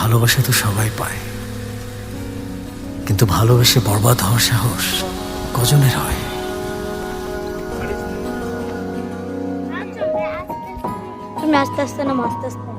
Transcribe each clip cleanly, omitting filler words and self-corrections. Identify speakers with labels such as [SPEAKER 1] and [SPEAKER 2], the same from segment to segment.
[SPEAKER 1] ভালোবাসা তো সবাই পায়, কিন্তু ভালোবেসে বরবাদ হওয়ার সাহস কজনের হয়?
[SPEAKER 2] তুমি আস্তে আস্তে না আস্তে আস্তে।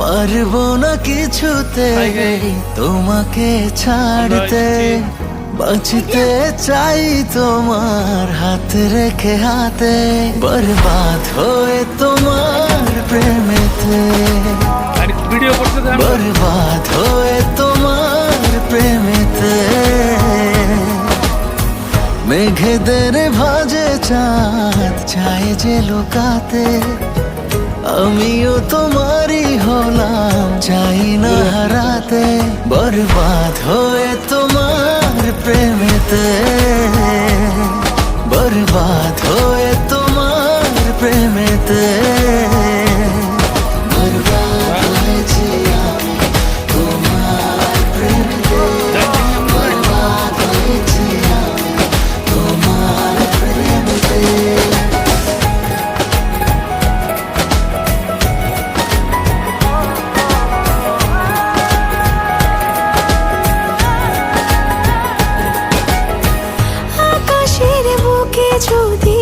[SPEAKER 1] পারবো না কিছুতে তোমাকে ছাড়তে, বাঁচতে চাই তোমার হাত রেখে হাতে, বরবাদ হয়ে তোমার প্রেমেতে, বরবাদ হয়ে তোমার প্রেমেতে। মেঘেদের ভাজে চাঁদ চায় যে লুকাতে, আমিও তোমারই হলাম চাই না হারাতে, বরবাদ হয়ে তোমার প্রেমেতে, বরবাদ হয়ে তোমার প্রেমেতে। বরবাদ হয়েছি আমি তোমার প্রেমেতে, বরবাদ হয়েছি আমি তোমার প্রেমেতে।
[SPEAKER 2] যদি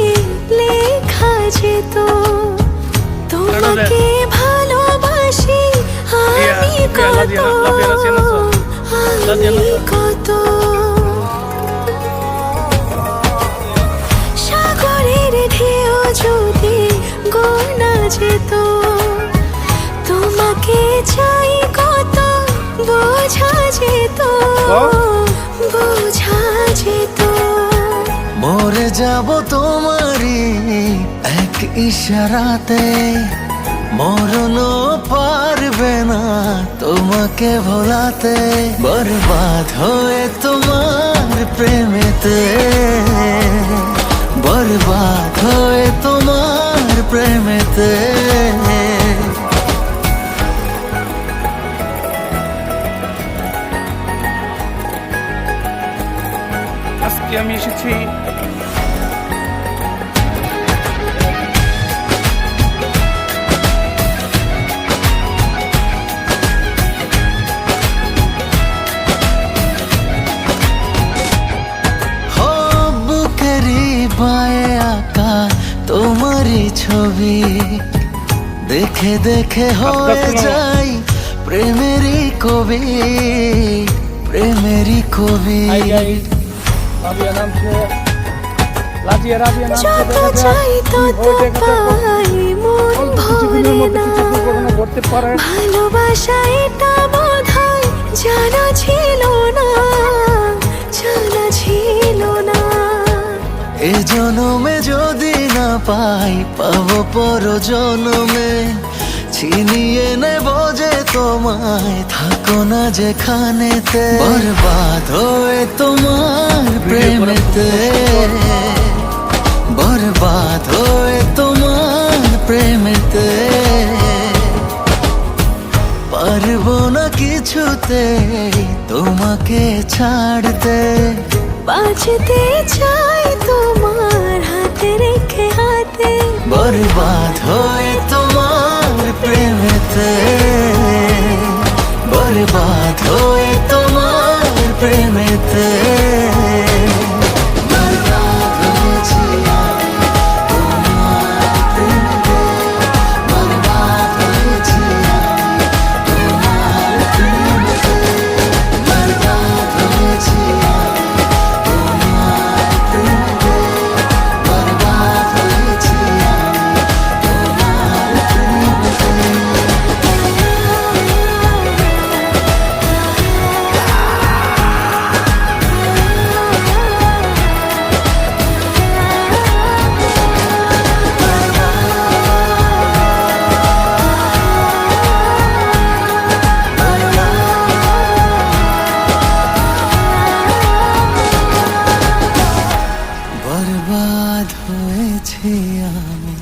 [SPEAKER 2] লেখা যেত তোমাকে ভালোবাসি আমি কত, আমি কত। সাগরের ঢেউ যদি গোনা যেত তোমাকে চাই কত, বোঝা যেত, বোঝা যেত।
[SPEAKER 1] মরে যাব তোমারই এক ইশারাতে, মরণ পারবে না তোমাকে ভোলাতে, বরবাদ হয়ে তোমার প্রেমেতে, বরবাদ হয়ে তোমার প্রেমেতে।
[SPEAKER 3] আজকে আমি এসেছি
[SPEAKER 1] বুকেরই বায়ে আঁকা তোমারই ছবি, দেখে দেখে হয়ে যাই প্রেমেরই কবি, প্রেমেরই কবি।
[SPEAKER 2] যত চাই তত পাই মন ভরে না, ভালোবাসা এটা বোধহয় জানা ছিল না, জানা ছিল না।
[SPEAKER 1] এ জনমে যদি না পাই পাবো পর জনমে, ছিনিয়ে নেব যে তোমায় থাকো না যেখানেতে, বরবাদ হয়ে তোমার প্রেমেতে, বরবাদ হয়ে তোমার প্রেমেতে। পারবো না কিছুতে তোমাকে ছাড়তে,
[SPEAKER 2] বাঁচতে চাই তোমার হাতে রেখে হাতে,
[SPEAKER 1] বরবাদ হয়ে তোমার প্রেমেতে, বরবাদ হয়ে তোমার প্রেমেতে। বরবাদ হয়েছি আমি তোমার প্রেমেতে, বরবাদ হয়েছি আমি তোমার প্রেমেতে, বরবাদ হয়েছি আমি তোমার প্রেমেতে, বরবাদ হয়েছি আমি তোমার বরবাদ হয়েছি আমি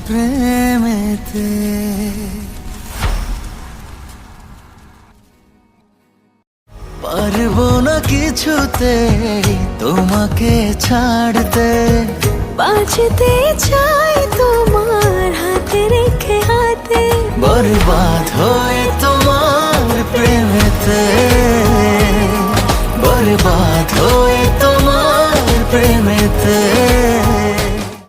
[SPEAKER 1] প্রেমেতে। পারবো না কিছুতে তোমাকে ছাড়তে,
[SPEAKER 2] বাঁচতে চাই তোমার হাতে রেখে হাতে।
[SPEAKER 1] বরবাদ হয়ে